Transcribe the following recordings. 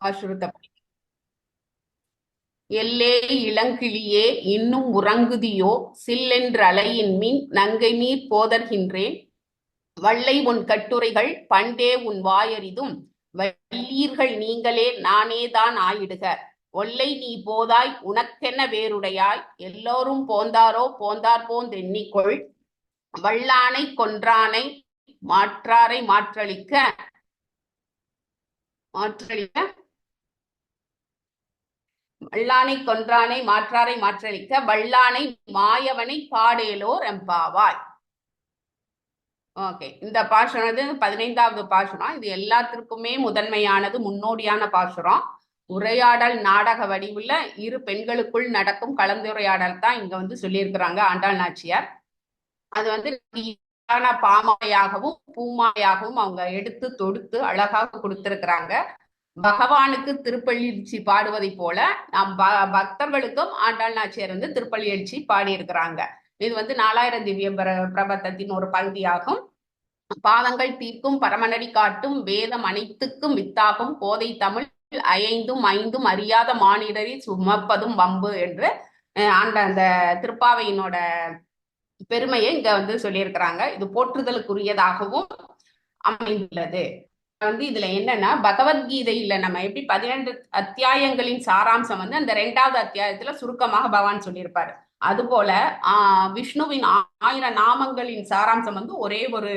ஆசுரத்த எல்லே இளங்கிளியே இன்னும் உறங்குதியோ சில்லென்றலையின் மின் நங்கை நீர் போதர்கின்றேன் வல்லை உன் கட்டுரைகள் பண்டே உன் வாயறிதும் வல்லீர்கள் நீங்களே நானேதான் ஆயிடுக ஒல்லை நீ போதாய் உனக்கென்ன வேறுடையாய் எல்லோரும் போந்தாரோ போந்தார் போந்தெண்ணிக்கொள் வல்லானை கொன்றானை மாற்றாரை மாற்றளிக்க வல்லானை கொன்றானை மாற்றாரை மாற்றளிக்க வல்லானை மாயவனை பாடேலோர் எம்பாவாய். ஓகே, இந்த பாசுரம் 15வது பாசுரம். இது எல்லாத்திற்குமே முதன்மையானது, முன்னோடியான பாசுரம். உரையாடல் நாடக வடிவுல இரு பெண்களுக்குள் நடக்கும் கலந்துரையாடல் தான் இங்க சொல்லியிருக்கிறாங்க ஆண்டாள் நாச்சியார். அது பாமாயாகவும் பூமாயாகவும் அவங்க எடுத்து தொடுத்து அழகாக கொடுத்திருக்கிறாங்க. பகவானுக்கு திருப்பள்ளி பாடுவதை போல நாம் பக்தர்களுக்கும் ஆண்டாள் நாச்சியார் திருப்பள்ளி எழுச்சி பாடியிருக்கிறாங்க. இது 4000 திவ்ய பிரபந்தத்தின் ஒரு பகுதியாகும். பாதங்கள் தீர்க்கும் பரமனடி காட்டும் வேதம் அனைத்துக்கும் வித்தாகும் கோதை தமிழ் ஐந்தும் ஐந்தும் அறியாத மானிடரை சுமப்பதும் வம்பு என்று அந்த திருப்பாவையினோட பெருமையை இங்க சொல்லியிருக்கிறாங்க. இது போற்றுதலுக்குரியதாகவும் அமைந்துள்ளது. இதுல என்னன்னா, பகவத்கீதையில நம்ம எப்படி 12 அத்தியாயங்களின் சாராம்சம் அந்த 2வது அத்தியாயத்துல சுருக்கமாக பகவான் சொல்லியிருப்பாரு. அது போல விஷ்ணுவின் 1000 நாமங்களின் சாராம்சம் ஒரே ஒரு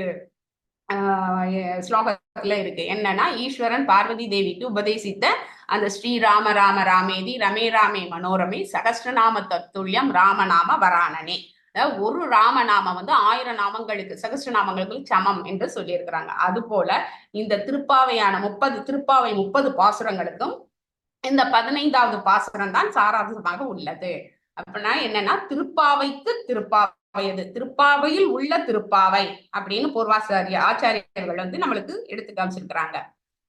ஸ்லோகத்துல இருக்கு. என்னன்னா, ஈஸ்வரன் பார்வதி தேவிக்கு உபதேசித்த அந்த ஸ்ரீராம ராம ராமேதி ரமே ராமே மனோரமே சகஸ்ரநாம தத்துல்யம் ராமநாம வராணனே. ஒரு ராமநாமம் 1000 நாமங்களுக்கு சகஸ்ரநாமங்களுக்கு சமம் என்று சொல்லியிருக்கிறாங்க. அது போல இந்த திருப்பாவையான 30 பாசுரங்களுக்கும் இந்த 15வது பாசுரம் தான் சாராம்சமாக உள்ளது. அப்படின்னா என்னன்னா, திருப்பாவைக்கு திருப்பாவையில் உள்ள திருப்பாவை அப்படின்னு பூர்வாச்சாரிய ஆச்சாரியர்கள் நம்மளுக்கு எடுத்து காமிச்சிருக்கிறாங்க.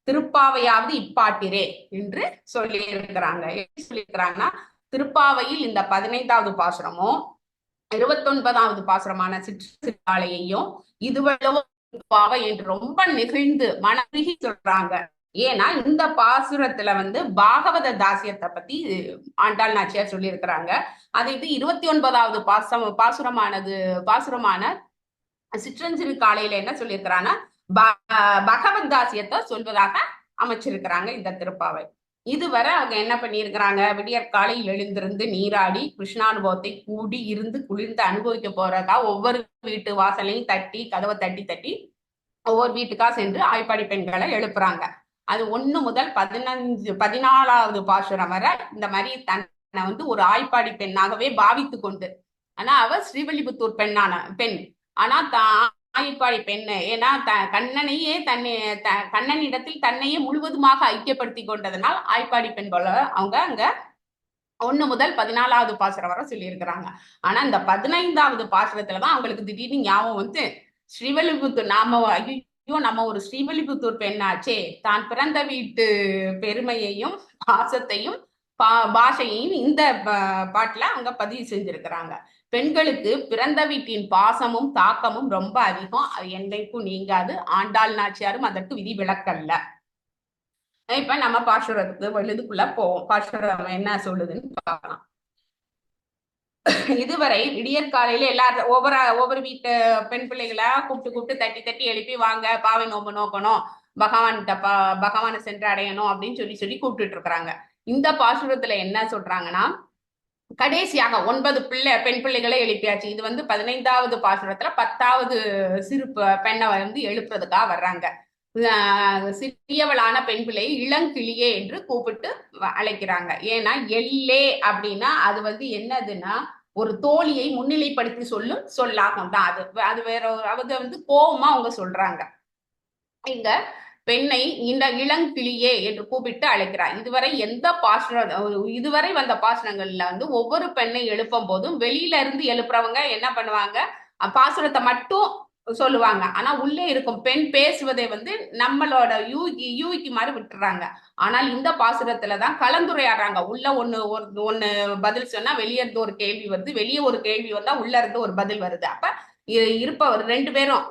திருப்பாவையாவது இப்பாட்டிரே என்று சொல்லி இருக்கிறாங்க. எப்படி சொல்லியிருக்கிறாங்கன்னா, திருப்பாவையில் இந்த 15வது பாசுரமும் 29வது பாசுரமான சிற்றாலையையும் இதுவளவோ திருப்பாவை என்று ரொம்ப நெகிழ்ந்து மனருகி சொல்றாங்க. ஏன்னா இந்த பாசுரத்துல பாகவத தாசியத்தை பத்தி ஆண்டாள் நாச்சியார் சொல்லி இருக்கிறாங்க. அது 29வது பாசுரமான சிற்றஞ்சிறு காலையில என்ன சொல்லியிருக்கிறாங்கன்னா, பகவத் தாசியத்தை சொல்வதாக அமைச்சிருக்கிறாங்க இந்த திருப்பாவை. இதுவரை அவங்க என்ன பண்ணியிருக்கிறாங்க, விடியற் காலையில் எழுந்திருந்து நீராடி கிருஷ்ணானுபவத்தை கூடி இருந்து குளிர்ந்து அனுபவிக்க போறதா ஒவ்வொரு வீட்டு வாசலையும் தட்டி கதவை தட்டி தட்டி ஒவ்வொரு வீட்டுக்கா சென்று ஆய்ப்பாடி பெண்களை எழுப்புறாங்க. அது 1 முதல் 14வது பாசுரம் வரை இந்த மாதிரி தன்னை ஒரு ஆய்ப்பாடி பெண்ணாகவே பாவித்து கொண்டு, ஆனா அவ ஸ்ரீவில்லிபுத்தூர் பெண் ஆனா ஆய்ப்பாடி பெண்ணு. ஏன்னா கண்ணனையே கண்ணனிடத்தில் தன்னையே முழுவதுமாக ஐக்கியப்படுத்தி கொண்டதனால் ஆய்ப்பாடி பெண் போல அவங்க அங்க 1 முதல் 14வது பாசுரம் வரை சொல்லியிருக்கிறாங்க. ஆனா இந்த 15வது பாசுரத்துலதான் அவங்களுக்கு திடீர்னு ஞாபகம் ஸ்ரீவில்லிபுத்தூர் நம்ம ஒரு ஸ்ரீவில்லிபுத்தூர் பெண்ணாச்சே, தான் பிறந்த வீட்டு பெருமையையும் பாசத்தையும் பாஷையையும் இந்த பாட்டுல அங்க பதிவு செஞ்சிருக்கிறாங்க. பெண்களுக்கு பிறந்த வீட்டின் பாசமும் தாக்கமும் ரொம்ப அதிகம். அது என்றைக்கும் நீங்காது. ஆண்டாள் நாச்சியாரும் அதற்கு விதி விலக்கல்ல. இப்ப நம்ம பாசுரத்துக்கு எழுதுக்குள்ள போவோம். பாசுரம் என்ன சொல்லுதுன்னு பார்க்கலாம். இதுவரை விடியற்காலையில எல்லாரும் ஒவ்வொரு வீட்டு பெண் பிள்ளைகளை கூப்பிட்டு தட்டி தட்டி எழுப்பி வாங்க பாவை நோம்பு நோக்கணும், பகவானை சென்று அடையணும் அப்படின்னு சொல்லி கூப்பிட்டுட்டு இருக்கிறாங்க. இந்த பாசுரத்துல என்ன சொல்றாங்கன்னா, கடைசியாக 9 பெண் பிள்ளைகளை எழுப்பியாச்சு. இது 15வது பாசுரத்துல 10வது சிறு பெண்ணை எழுப்புறதுக்காக வர்றாங்க. சிறியவளான பெண் பிள்ளையை இளங்கிளியே என்று கூப்பிட்டு அழைக்கிறாங்க. ஏன்னா எல்லே அப்படின்னா அது என்னதுன்னா, ஒரு தோழியை முன்னிலைப்படுத்தி சொல்லாகும் தான் அது. அது வேற கோபமா அவங்க சொல்றாங்க. இங்க பெண்ணை இந்த இளங்கிளியே என்று கூப்பிட்டு அழைக்கிறார். இதுவரை வந்த பாசுரங்கள்ல ஒவ்வொரு பெண்ணை எழுப்பும் போதும் வெளியில இருந்து எழுப்புறவங்க என்ன பண்ணுவாங்க, பாசுரத்தை மட்டும் சொல்லுவாங்க. ஆனா உள்ளே இருக்கும் பெண் பேசுவதை நம்மளோட யூகிக்கு மாதிரி விட்டுறாங்க. ஆனால் இந்த பாசுரத்துலதான் கலந்துரையாடுறாங்க. உள்ள ஒண்ணு பதில் சொன்னா வெளியே இருந்து ஒரு கேள்வி வருது, வெளியே ஒரு கேள்வி வந்தா உள்ள இருந்து ஒரு பதில் வருது. அப்ப இருப்பவர் 2 பேரும்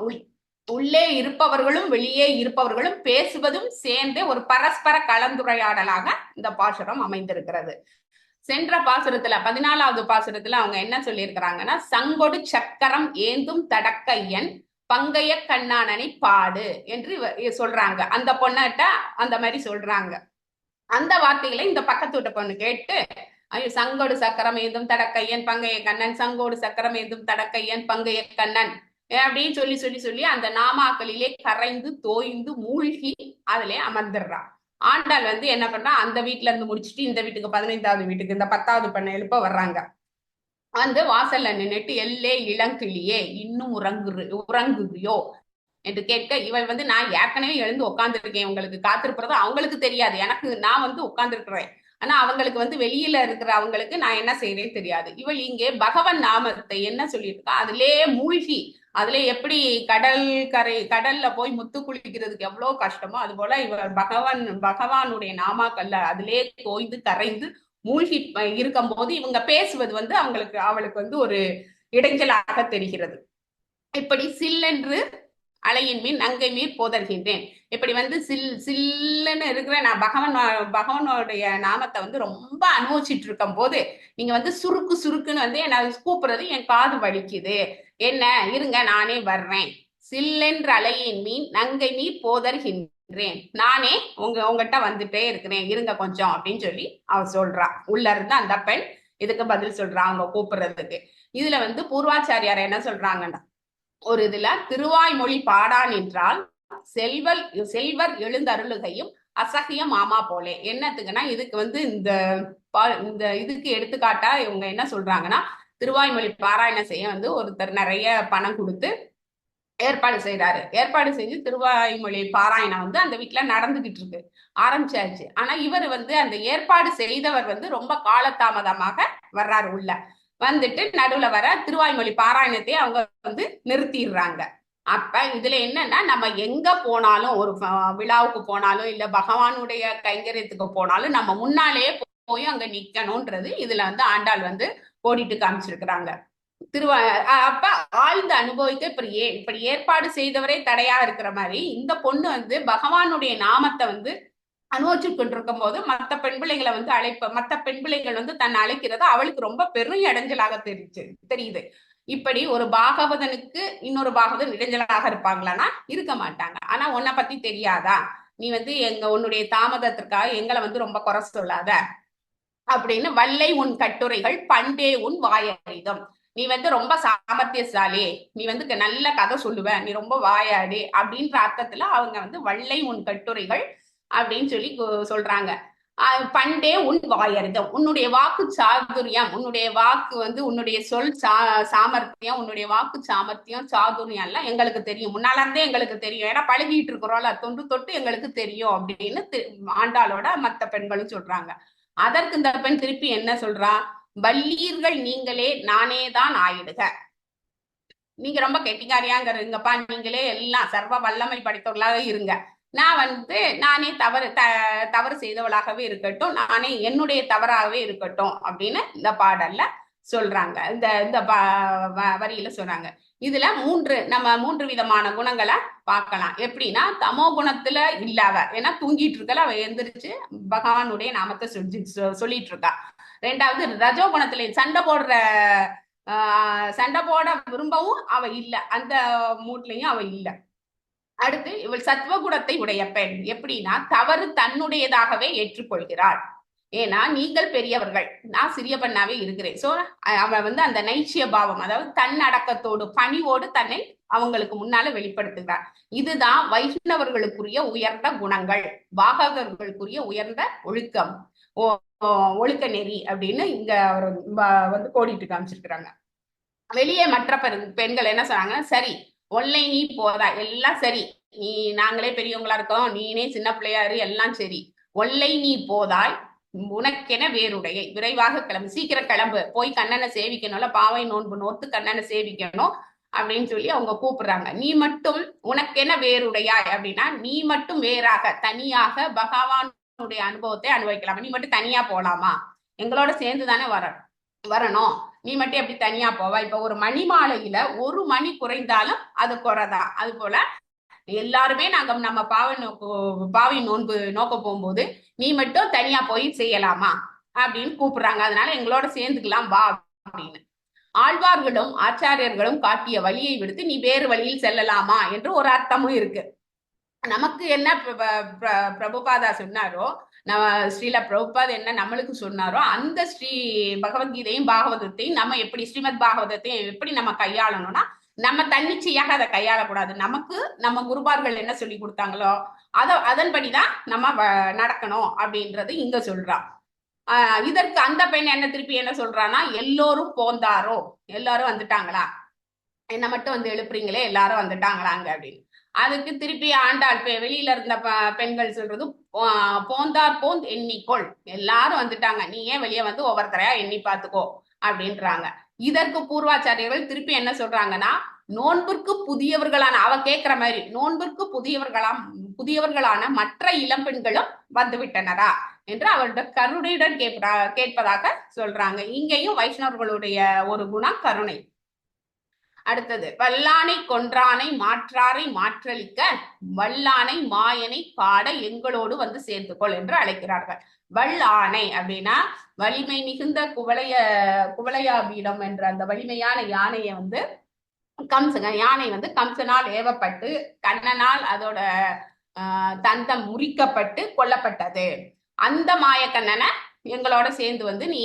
உள்ளே இருப்பவர்களும் வெளியே இருப்பவர்களும் பேசுவதும் சேர்ந்தே ஒரு பரஸ்பர கலந்துரையாடலாக இந்த பாசுரம் அமைந்திருக்கிறது. சென்ற பாசுரத்துல 14வது பாசுரத்துல அவங்க என்ன சொல்லியிருக்கிறாங்கன்னா, சங்கொடு சக்கரம் ஏந்தும் தடக்கையன் பங்கைய கண்ணானனை பாடு என்று சொல்றாங்க. அந்த பொண்ணட்ட அந்த மாதிரி சொல்றாங்க. அந்த வார்த்தைகளை இந்த பக்கத்து வீட்டு பொண்ணு கேட்டு, ஐயோ சங்கோடு சக்கரம் ஏந்தும் தடக்கையன் பங்கைய கண்ணன், சங்கோடு சக்கரம் ஏந்தும் தடக்கையன் பங்கைய கண்ணன் அப்படின்னு சொல்லி சொல்லி சொல்லி அந்த நாமாக்களிலே கரைந்து தோய்ந்து மூழ்கி அதிலே அமர்ந்துடுறான். ஆண்டாள் வந்து என்ன பண்றா, அந்த வீட்டுல இருந்து முடிச்சுட்டு இந்த வீட்டுக்கு 15வது வீட்டுக்கு இந்த 10வது பண்ண எழுப்ப வர்றாங்க. வந்து வாசல்ல நின்னுட்டு, எல்லே இளங்கிளியே இன்னும் உறங்குறியோ என்று கேட்க, இவள் வந்து நான் ஏற்கனவே எழுந்து உட்கார்ந்துருக்கேன், உங்களுக்கு காத்திருப்பது அவங்களுக்கு தெரியாது, எனக்கு நான் வந்து உட்கார்ந்துருக்கிறேன், ஆனா அவங்களுக்கு வந்து வெளியில இருக்கிற அவங்களுக்கு நான் என்ன செய்யறேன்னு தெரியாது. இவள் இங்கே பகவன் நாமத்தை என்ன சொல்லியிருக்கா, அதிலே மூழ்கி அதுல எப்படி கடல்ல போய் முத்து குளிக்கிறதுக்கு எவ்வளவு கஷ்டமோ அது போல இவர் பகவானுடைய நாமாக்கல்ல அதிலே தோய்ந்து கரைந்து மூழ்கி இருக்கும் போது இவங்க பேசுவது வந்து அவளுக்கு வந்து ஒரு இடைஞ்சலாக தெரிகிறது. இப்படி சில்லென்று அலையின் மீன் நங்கை மீர் போதர்கின்றேன். இப்படி வந்து சில்லுன்னு இருக்கிற நான் பகவானுடைய நாமத்தை வந்து ரொம்ப அனுபவிச்சுட்டு இருக்கும் போது நீங்க வந்து சுருக்குன்னு வந்து என்ன கூப்பிடுறது என் காது வலிக்குது, என்ன இருங்க நானே வர்றேன், சில்லென்ற அலையின் மீன் நங்கை மீர் போதர்கின்றேன், நானே உங்ககிட்ட வந்துட்டே இருக்கிறேன், இருங்க கொஞ்சம் அப்படின்னு சொல்லி அவ சொல்றா. உள்ள இருந்து அந்த பெண் இதுக்கு பதில் சொல்றா அவங்க கூப்பிடுறதுக்கு. இதுல வந்து பூர்வாச்சாரியார் என்ன சொல்றாங்கன்னா, ஒரு இதுல திருவாய்மொழி பாடான் என்றால் செல்வர் எழுந்தருளுகையும் அசகிய மாமா போலே. என்னத்துக்குன்னா இதுக்கு வந்து இந்த இதுக்கு எடுத்துக்காட்டா இவங்க என்ன சொல்றாங்கன்னா, திருவாய்மொழி பாராயணம் செய்ய வந்து ஒருத்தர் நிறைய பணம் கொடுத்து ஏற்பாடு செய்யறாரு. ஏற்பாடு செஞ்சு திருவாய்மொழி பாராயணம் வந்து அந்த வீட்டுல நடந்துகிட்டு இருக்கு, ஆரம்பிச்சாச்சு. ஆனா இவர் வந்து அந்த ஏற்பாடு செய்தவர் வந்து ரொம்ப காலதாமதமாக வர்றாரு. உள்ள வந்துட்டு நடுவுல வர திருவாய்மொழி பாராயணத்தை அவங்க வந்து நிறுத்திடுறாங்க. அப்ப இதுல என்னன்னா, நம்ம எங்க போனாலும் ஒரு விழாவுக்கு போனாலும் இல்ல பகவானுடைய கைங்கரியத்துக்கு போனாலும் நம்ம முன்னாலே போய் அங்க நிக்கணும்ன்றது இதுல வந்து ஆண்டாள் வந்து ஓடிட்டு காமிச்சிருக்கிறாங்க. அப்ப ஆழ்ந்து அனுபவிக்க இப்படி ஏற்பாடு செய்தவரே தடையா இருக்கிற மாதிரி இந்த பொண்ணு வந்து பகவானுடைய நாமத்தை வந்து அனுபவிச்சு கொண்டிருக்கும் போது மற்ற பெண் பிள்ளைகளை வந்து மற்ற பெண் பிள்ளைகள் வந்து தன்னை அழைக்கிறது அவளுக்கு ரொம்ப பெரும் இடைஞ்சலாக தெரியுது. இப்படி ஒரு பாகவதனுக்கு இன்னொரு பாகவதன் இடைஞ்சலாக இருப்பாங்களான்னா இருக்க மாட்டாங்க. ஆனா உன்னை பத்தி தெரியாதா, நீ வந்து உன்னுடைய தாமதத்திற்காக எங்களை வந்து ரொம்ப குறை சொல்லாத அப்படின்னு, வல்லை உன் கட்டுரைகள் பண்டே உன் வாயறிதம், நீ வந்து ரொம்ப சாமர்த்தியசாலி, நீ வந்து நல்ல கதை சொல்லுவ, நீ ரொம்ப வாயாடி அப்படின்ற அர்த்தத்துல அவங்க வந்து வல்லை உன் கட்டுரைகள் அப்படின்னு சொல்லி சொல்றாங்க. பண்டே உன் வாயறிதம், உன்னுடைய வாக்கு சாதுரியம், உன்னுடைய வாக்கு வந்து உன்னுடைய சொல் சாமர்த்தியம், உன்னுடைய வாக்கு சாமர்த்தியம் சாதுரியம் எல்லாம் எங்களுக்கு தெரியும், முன்னால இருந்தே எங்களுக்கு தெரியும், ஏன்னா பழகிட்டு இருக்கிறோம்ல, தொன்று தொட்டு எங்களுக்கு தெரியும் அப்படின்னு ஆண்டாளோட மற்ற பெண்களும் சொல்றாங்க. அதற்கு இந்த பெண் திருப்பி என்ன சொல்றா, வல்லீர்கள் நீங்களே நானே தான் ஆயிடுக, நீங்க ரொம்ப கெட்டிக்காரியாங்கிறீங்கப்பா, நீங்களே எல்லாம் சர்வ வல்லமை படைத்தவர்களாக இருங்க, நான் வந்து நானே தவறு செய்தவளாகவே இருக்கட்டும், நானே என்னுடைய தவறாகவே இருக்கட்டும் அப்படின்னு இந்த பாடல்ல சொல்றாங்க. இந்த இந்த வரியில சொல்றாங்க. இதுல மூன்று விதமான குணங்களை பார்க்கலாம். எப்படின்னா, தமோ குணத்துல இல்லாத, ஏன்னா தூங்கிட்டு இருக்கல, அவ எந்திரிச்சு பகவானுடைய நாமத்தை சொல்லிட்டு இருக்கா. ரெண்டாவது ரஜோ குணத்துல சண்டை போட விரும்பவும் அவ இல்ல, அந்த மூட்லயும் அவ இல்ல. அடுத்து இவள் சத்வகுணத்தை உடைய பெண். எப்படின்னா, தவறு தன்னுடையதாகவே ஏற்றுக்கொள்கிறாள், ஏன்னா நீங்கள் பெரியவர்கள், நான் சிறிய பெண்ணாவே இருக்கிறேன். சோ அவ வந்து அந்த நைச்சிய பாவம், அதாவது தன்னடக்கத்தோடு பணிவோடு தன்னை அவங்களுக்கு முன்னால வெளிப்படுத்துகிறார். இதுதான் வைஷ்ணவர்களுக்குரிய உயர்ந்த குணங்கள், பாகவதர்களுக்குரிய உயர்ந்த ஒழுக்கம், ஒழுக்க நெறி அப்படின்னு இங்க அவர் வந்து கோடிட்டு காமிச்சிருக்கிறாங்க. வெளியே மற்ற பெண்கள் என்ன சொன்னாங்க, சரி ஒல்லை நீ போதா, எல்லாம் சரி, நீ நாங்களே பெரியவங்களா இருக்கோம், நீனே சின்ன பிள்ளையாரு, எல்லாம் சரி, ஒல்லை நீ போதாய் உனக்கென வேறுடைய, விரைவாக கிளம்பு, சீக்கிரம் கிளம்பு, போய் கண்ணனை சேவிக்கணும்ல, பாவை நோன்பு நோத்து கண்ணனை சேவிக்கணும் அப்படின்னு சொல்லி அவங்க கூப்பிடுறாங்க. நீ மட்டும் உனக்கென வேறுடையாய் அப்படின்னா, நீ மட்டும் வேறாக தனியாக பகவானுடைய அனுபவத்தை அனுபவிக்கலாம், நீ மட்டும் தனியா போலாமா, எங்களோட சேர்ந்து தானே வரணும், நீ மட்டும் எப்படி தனியா போவா? இப்ப ஒரு மணி மாலையில ஒரு மணி குறைந்தாலும் அது குறைதான். அது போல எல்லாருமே நாங்க நம்ம பாவை நோன்பு நோக்க போகும்போது நீ மட்டும் தனியா போய் செய்யலாமா அப்படின்னு கூப்பிடுறாங்க. அதனால எங்களோட சேர்ந்துக்கலாம் வா அப்படின்னு. ஆழ்வார்களும் ஆச்சாரியர்களும் காட்டிய வழியை விடுத்து நீ வேறு வழியில் செல்லலாமா என்று ஒரு அர்த்தமும் இருக்கு. நமக்கு என்ன பிரபுபாதா சொன்னாரோ, நம்ம ஸ்ரீல பிரபுபாத் என்ன நம்மளுக்கு சொன்னாரோ அந்த ஸ்ரீ பகவத்கீதையும் பாகவதத்தையும் நம்ம எப்படி ஸ்ரீமத் பாகவதத்தையும் எப்படி நம்ம கையாளணும்னா, நம்ம தன்னிச்சையாக அதை கையாளக்கூடாது. நமக்கு நம்ம குருபார்கள் என்ன சொல்லி கொடுத்தாங்களோ அதன்படிதான் நம்ம நடக்கணும் அப்படின்றது இங்க சொல்றா. இதற்கு அந்த பெண் என்ன திருப்பி என்ன சொல்றான்னா, எல்லோரும் போந்தாரோ, எல்லாரும் வந்துட்டாங்களா, என்ன மட்டும் வந்து எழுப்புறீங்களே, எல்லாரும் வந்துட்டாங்களாங்க அப்படின்னு. அதுக்கு திருப்பி ஆண்டாள் வெளியில இருந்த பெண்கள் சொல்றது, போந்தார் போந்த் எண்ணிக்கொள், எல்லாரும் வந்துட்டாங்க, நீ ஏன் வெளியே வந்து ஒவ்வொருத்தரையா எண்ணி பார்த்துக்கோ அப்படின்றாங்க. இதற்கு பூர்வாச்சாரியர்கள் திருப்பி என்ன சொல்றாங்கன்னா, நோன்பிற்கு புதியவர்களான அவ கேட்கிற மாதிரி நோன்பிற்கு புதியவர்களான மற்ற இளம்பெண்களும் வந்து விட்டனரா என்று அவருடைய கருணையுடன் கேட்பதாக சொல்றாங்க. இங்கேயும் வைஷ்ணவர்களுடைய ஒரு குணம் கருணை. அடுத்தது, வல்லானை கொன்றானை மாற்றாரை மாற்றளிக்க வல்லானை மாயனை பாட எங்களோடு வந்து சேர்த்துக்கொள் என்று அழைக்கிறார்கள். வல்லானை அப்படின்னா வலிமை மிகுந்த குவளையாபீடம் என்ற அந்த வலிமையான யானையை வந்து யானை வந்து கம்சனால் ஏவப்பட்டு கண்ணனால் அதோட தந்தம் முறிக்கப்பட்டு கொல்லப்பட்டது. அந்த மாயக்கண்ணனை எங்களோட சேர்ந்து வந்து நீ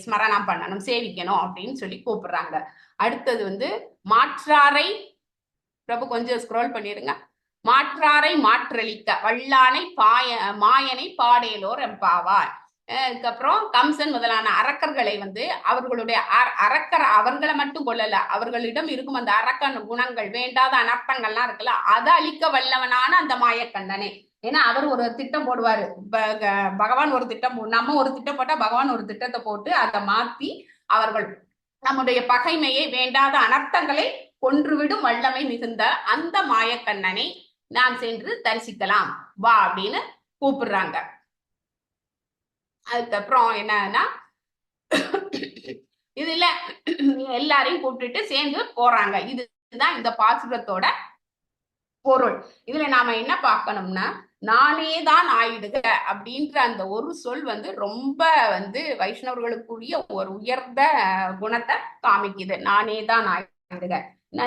ஸ்மரணம் பண்ணணும், சேவிக்கணும் அப்படின்னு சொல்லி கூப்பிடுறாங்க. அடுத்தது வந்து மாற்றாரை, பிரபு கொஞ்சம் ஸ்க்ரோல் பண்ணிருங்க, மாற்றாரை மாற்றளிக்க வல்லானை மாயனை பாடேலோர் எம்பாவார். அதுக்கப்புறம் கம்சன் முதலான அரக்கர்களை வந்து அவர்களுடைய அவர்களை மட்டும் கொள்ளல, அவர்களிடம் இருக்கும் அந்த அரக்க குணங்கள் வேண்டாத அனர்த்தங்கள்லாம் இருக்குல்ல, அதை அழிக்க வல்லவனான அந்த மாயக்கண்ணனே. ஏன்னா அவர் ஒரு திட்டம் போடுவாரு, பகவான் ஒரு திட்டம், நம்ம ஒரு திட்டம் போட்டா பகவான் ஒரு திட்டத்தை போட்டு அதை மாத்தி அவர்கள் நம்முடைய பகைமையை வேண்டாத அனர்த்தங்களை கொன்றுவிடும் வல்லமை மிகுந்த அந்த மாயக்கண்ணனை நாம் சென்று தரிசிக்கலாம் வா அப்படின்னு கூப்பிடுறாங்க. அதுக்கப்புறம் என்னன்னா, இதுல எல்லாரையும் கூப்பிட்டுட்டு சேர்ந்து போறாங்க. இதுதான் இந்த பாசுரத்தோட பொருள். இதுல நாம என்ன பார்க்கணும்னா, நானே தான் ஆயிடுக அப்படின்ற அந்த ஒரு சொல் வந்து ரொம்ப வந்து வைஷ்ணவர்களுக்குரிய ஒரு உயர்ந்த குணத்தை காமிக்குது. நானே தான் ஆயிடுக.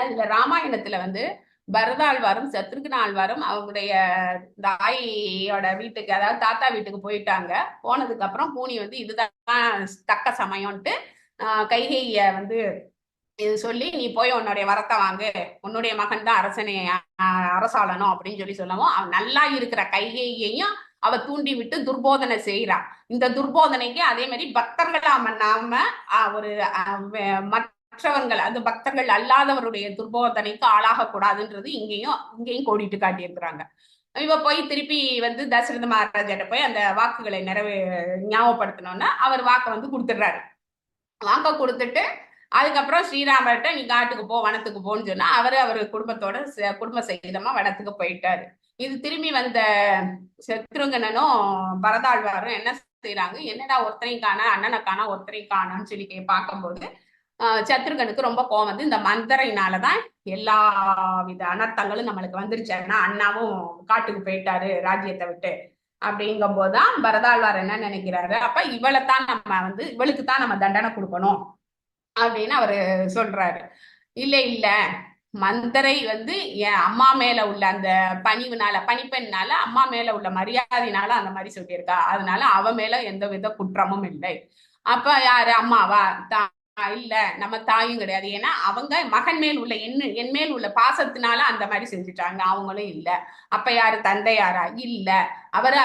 இதுல ராமாயணத்துல வந்து பரதாழ்வாரும் சத்ருகன் ஆழ்வாரும் அவங்களுடைய தாயோட வீட்டுக்கு, அதாவது தாத்தா வீட்டுக்கு போயிட்டாங்க. போனதுக்கு அப்புறம் பூனி வந்து இதுதான் தக்க சமயம்ட்டு கைகைய வந்து இது சொல்லி நீ போய் உன்னுடைய வரத்தை வாங்கு, உன்னுடைய மகன் தான் அரசாளணும் அப்படின்னு சொல்லி சொல்லவும், அவன் நல்லா இருக்கிற கைகையையும் அவ தூண்டி விட்டு துர்போதனை செய்யறான். இந்த துர்போதனைக்கு அதே மாதிரி பக்தர்களாம நாம ஒரு மற்றவங்கள் அந்த பக்தர்கள் அல்லாதவருடைய துர்போதனைக்கு ஆளாக கூடாதுன்றது இங்கேயும் கோடிட்டு காட்டியிருக்கிறாங்க. இவ போய் திருப்பி வந்து தசரத மகாராஜாட்ட போய் அந்த வாக்குகளை ஞாபகப்படுத்தணும்னா அவர் வாக்கை வந்து கொடுத்துடுறாரு. வாக்க கொடுத்துட்டு அதுக்கப்புறம் ஸ்ரீராமர்கிட்ட நீ காட்டுக்கு போ, வனத்துக்கு போன்னு சொன்னா அவர் குடும்பத்தோட குடும்ப சகிதமா வனத்துக்கு போயிட்டாரு. இது திரும்பி வந்த சத்ருங்கனும் பரதாழ்வாரும் என்ன செய்யறாங்க, என்னடா ஒருத்தரையும் காண, அண்ணனை காண, ஒருத்தரையும் காணன்னு சொல்லி பார்க்கும்போது சத்ருகனுக்கு ரொம்ப கோவம் வந்து, இந்த மந்திரையினாலதான் எல்லா வித அனர்த்தங்களும் நம்மளுக்கு வந்துருச்சுன்னா அண்ணாவும் காட்டுக்கு போயிட்டாரு ராஜ்யத்தை விட்டு அப்படிங்கும் போதுதான் பரதாழ்வார் என்ன நினைக்கிறாரு, அப்ப இவளைத்தான் நம்ம வந்து இவளுக்கு தான் நம்ம தண்டனை கொடுக்கணும் அப்படின்னு அவரு சொல்றாரு. இல்ல இல்ல, மந்தரை வந்து என் அம்மா மேல உள்ள அந்த பணிவுனால, பணிப்பெண்ணால அம்மா மேல உள்ள மரியாதைனால அந்த மாதிரி சொல்லியிருக்கா, அதனால அவ மேல எந்த வித குற்றமும் இல்லை. அப்ப யாரு அம்மாவா? இல்ல, நம்ம தாயும் கிடையாது. ஏன்னா அவங்க மகன் மேல் உள்ள என் மேல் உள்ள பாசத்தினால அந்த மாதிரி செஞ்சுட்டாங்க, அவங்களும் இல்ல. அப்ப யாரு? தந்தையாரா? இல்ல,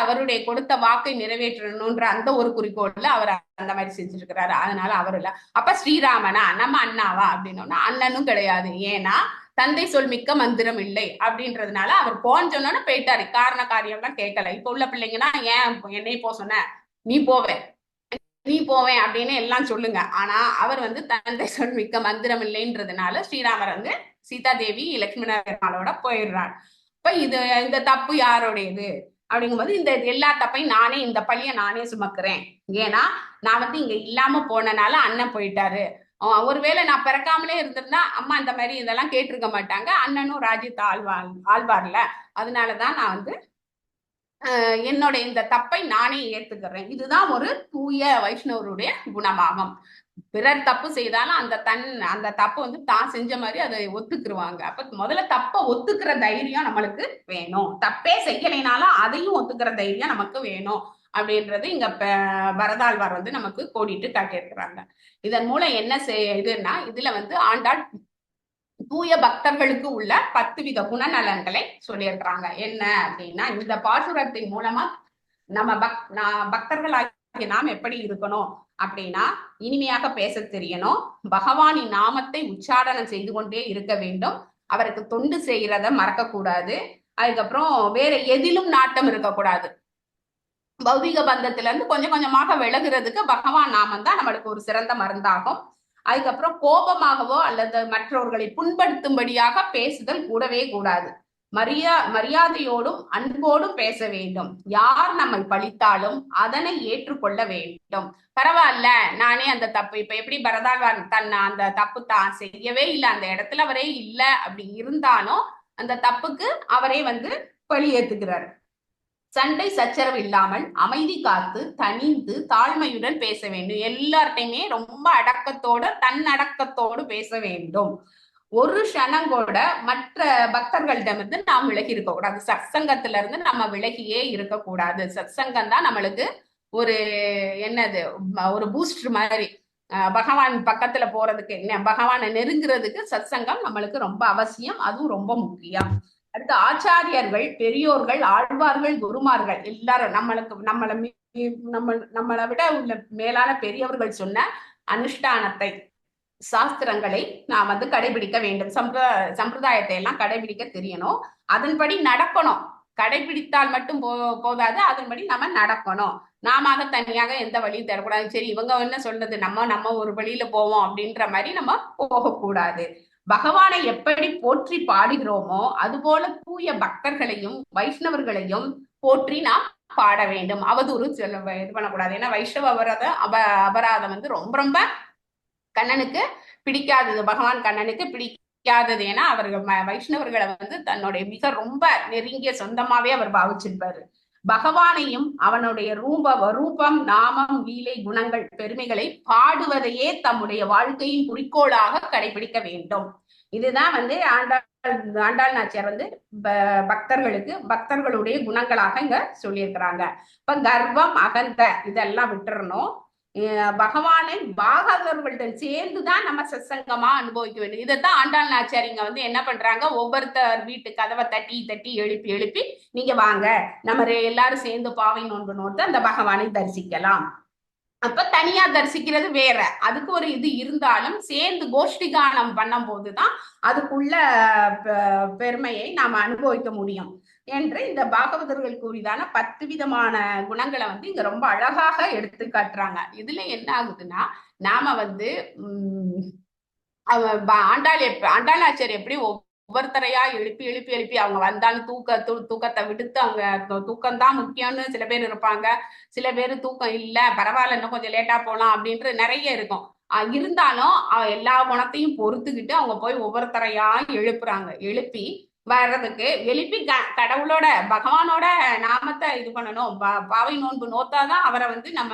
அவருடைய கொடுத்த வாக்கை நிறைவேற்றணும்ன்ற அந்த ஒரு குறிக்கோள்ல அவர் அந்த மாதிரி செஞ்சிருக்கிறாரு, அதனால அவர் இல்ல. அப்ப ஸ்ரீராமனா நம்ம அண்ணாவா அப்படின்னோம்னா அண்ணனும் கிடையாது. ஏன்னா தந்தை சொல் மிக்க மந்திரம் இல்லை அப்படின்றதுனால அவர் போன்னு சொன்னோன்னு போயிட்டாரு, காரண காரியம்லாம் கேட்கல. இப்ப உள்ள பிள்ளைங்கன்னா ஏன் என்னை போ சொன்ன, நீ போவேன் அப்படின்னு எல்லாம் சொல்லுங்க. ஆனா அவர் வந்து தந்தை சொல் மிக்க மந்திரம் இல்லைன்றதுனால ஸ்ரீராமர் வந்து சீதா தேவி லட்சுமணோட போயிடுறார். இப்ப இந்த தப்பு யாருடையது அப்படிங்கும்போது, இந்த எல்லா தப்பையும் இந்த பழிய நானே சுமக்கிறேன். ஏன்னா நான் வந்து இங்க இல்லாம போனனால அண்ணன் போயிட்டாரு, ஒருவேளை நான் பிறக்காமலே இருந்திருந்தா அம்மா இந்த மாதிரி இதெல்லாம் கேட்டிருக்க மாட்டாங்க. அண்ணனும் ராஜ்யத்தை ஆழ்வார்ல. அதனாலதான் நான் வந்து என்னோட இந்த தப்பை நானே ஏத்துக்கிறேன். இதுதான் ஒரு தூய வைஷ்ணவருடைய குணமாகும். பிறர் தப்பு செய்தாலும் அந்த தப்பு வந்து தான் செஞ்ச மாதிரி அதை ஒத்துக்குருவாங்க. அப்ப முதல்ல தப்ப ஒத்துக்கிற தைரியம் நம்மளுக்கு வேணும். தப்பே செய்யலைனாலும் அதையும் ஒத்துக்கிற தைரியம் நமக்கு வேணும் அப்படின்றது இங்க பரதாழ்வார் வந்து நமக்கு கோடிட்டு காட்டியிருக்கிறாங்க. இதன் மூலம் என்ன இதுன்னா, இதுல வந்து ஆண்டாள் தூய பக்தர்களுக்கு உள்ள 10 வித குணநலன்களை சொல்லியிருக்கிறாங்க. என்ன அப்படின்னா, இந்த பாசுரத்தின் மூலமா நம்ம பக்தர்களாகிய நாம் எப்படி இருக்கணும் அப்படின்னா, இனிமையாக பேச தெரியணும், பகவானின் நாமத்தை உச்சாரணம் செய்து கொண்டே இருக்க வேண்டும், அவருக்கு தொண்டு செய்யறத மறக்க கூடாது, அதுக்கப்புறம் வேற எதிலும் நாட்டம் இருக்கக்கூடாது. பௌதிக பந்தத்துல இருந்து கொஞ்சம் கொஞ்சமாக விலகுறதுக்கு பகவான் நாமம் தான் நம்மளுக்கு ஒரு சிறந்த மருந்தாகும். அதுக்கப்புறம் கோபமாகவோ அல்லது மற்றவர்களை புண்படுத்தும்படியாக பேசுதல் கூடவே கூடாது. மரியாதையோடும் அன்போடும் பேச வேண்டும். யார் நம்மை பழித்தாலும் அதனை ஏற்றுக்கொள்ள வேண்டும். பரவாயில்ல, நானே அந்த தப்பு, இப்ப எப்படி பரதாழ்வான் அந்த தப்பு தான் செய்யவே இல்லை, அந்த இடத்துல அவரே இல்லை அப்படி இருந்தாலும் அந்த தப்புக்கு அவரே வந்து பழி ஏத்துக்கிறார். சண்டை சச்சரவு இல்லாமல் அமைதி காத்து தனிந்து தாழ்மையுடன் பேச வேண்டும். எல்லார்ட்டையுமே ரொம்ப அடக்கத்தோடு தன்னடக்கத்தோடு பேச வேண்டும். ஒரு க்ஷணங்கூட மற்ற பக்தர்களிடமிருந்து நாம் விலகி இருக்க கூடாது. சத்சங்கத்துல இருந்து நம்ம விலகியே இருக்கக்கூடாது. சத்சங்கம் தான் நம்மளுக்கு ஒரு என்னது, ஒரு பூஸ்டர் மாதிரி. பகவான் பக்கத்துல போறதுக்கு, பகவானை நெருங்குறதுக்கு சத்சங்கம் நம்மளுக்கு ரொம்ப அவசியம், அதுவும் ரொம்ப முக்கியம். அடுத்து ஆச்சாரியர்கள், பெரியோர்கள், ஆழ்வார்கள், குருமார்கள் எல்லாரும் நம்மளை விட உள்ள மேலான பெரியவர்கள் சொன்ன அனுஷ்டானத்தை, சாஸ்திரங்களை நாம் வந்து கடைபிடிக்க வேண்டும். சம்பிரதாயத்தை எல்லாம் கடைபிடிக்க தெரியணும், அதன்படி நடக்கணும். கடைபிடித்தால் மட்டும் போதாது, அதன்படி நம்ம நடக்கணும். நாம தனியாக எந்த வழியும் தரக்கூடாது. சரி, இவங்க என்ன சொல்றது, நம்ம ஒரு வழியில போவோம் அப்படின்ற மாதிரி நம்ம போகக்கூடாது. பகவானை எப்படி போற்றி பாடுகிறோமோ அதுபோல தூய பக்தர்களையும் வைஷ்ணவர்களையும் போற்றி நாம் பாட வேண்டும். அவதூறு இது பண்ணக்கூடாது. ஏன்னா வைஷ்ணவ அபராதம் வந்து ரொம்ப ரொம்ப கண்ணனுக்கு பிடிக்காதது, பகவான் கண்ணனுக்கு பிடிக்காதது. ஏன்னா அவர்கள் வைஷ்ணவர்களை வந்து தன்னுடைய மிக ரொம்ப நெருங்கிய சொந்தமாவே அவர் பாவிச்சிருப்பாரு. பகவானையும் அவனுடைய ரூபம், நாமம், லீலை, குணங்கள், பெருமைகளை பாடுவதையே தம்முடைய வாழ்க்கையின் குறிக்கோளாக கடைபிடிக்க வேண்டும். இதுதான் வந்து ஆண்டாள் நாச்சியார் வந்து பக்தர்களுடைய குணங்களாக இங்க சொல்லியிருக்கிறாங்க. இப்ப கர்வம், அகந்த இதெல்லாம் விட்டுறணும். பகவானை பாகவதர்களுடன் சேர்ந்துதான் நம்ம சத்சங்கமா அனுபவிக்க வேண்டும். இதைத்தான் ஆண்டாள் நாச்சியார் இங்க வந்து என்ன பண்றாங்க, ஒவ்வொருத்தர் வீட்டு கதவை தட்டி தட்டி எழுப்பி எழுப்பி நீங்க வாங்க, நம்ம எல்லாரும் சேர்ந்து பாவை நோன்பு நோட்டு அந்த பகவானை தரிசிக்கலாம். அப்ப தனியா தரிசிக்கிறது வேற, அதுக்கு ஒரு இது இருந்தாலும் சேர்ந்து கோஷ்டி கானம் பண்ணும் போதுதான் அதுக்குள்ள பெருமையை நாம அனுபவிக்க முடியும் என்று இந்த பாகவதர்கள் கூறிதான 10 விதமான குணங்களை வந்து இங்க ரொம்ப அழகாக எடுத்து காட்டுறாங்க. இதுல என்ன ஆகுதுன்னா, நாம வந்து ஆண்டாளாச்சர் எப்படி ஒவ்வொருத்தரையா எழுப்பி எழுப்பி எழுப்பி அவங்க வந்தாலும் தூக்கத்தை விடுத்து, அவங்க தூக்கம் தான் முக்கியம்னு சில பேர் இருப்பாங்க. சில பேர் தூக்கம் இல்ல, பரவாயில்ல இன்னும் கொஞ்சம் லேட்டா போலாம் அப்படின்ற நிறைய இருக்கும். இருந்தாலும் எல்லா குணத்தையும் பொறுத்துக்கிட்டு அவங்க போய் ஒவ்வொருத்தரையா எழுப்புறாங்க. எழுப்பி வர்றதுக்கு எழுப்பி கடவுளோட பகவானோட நாமத்தை இது பண்ணணும், பாவை நோன்பு நோத்தாதான் அவரை வந்து நம்ம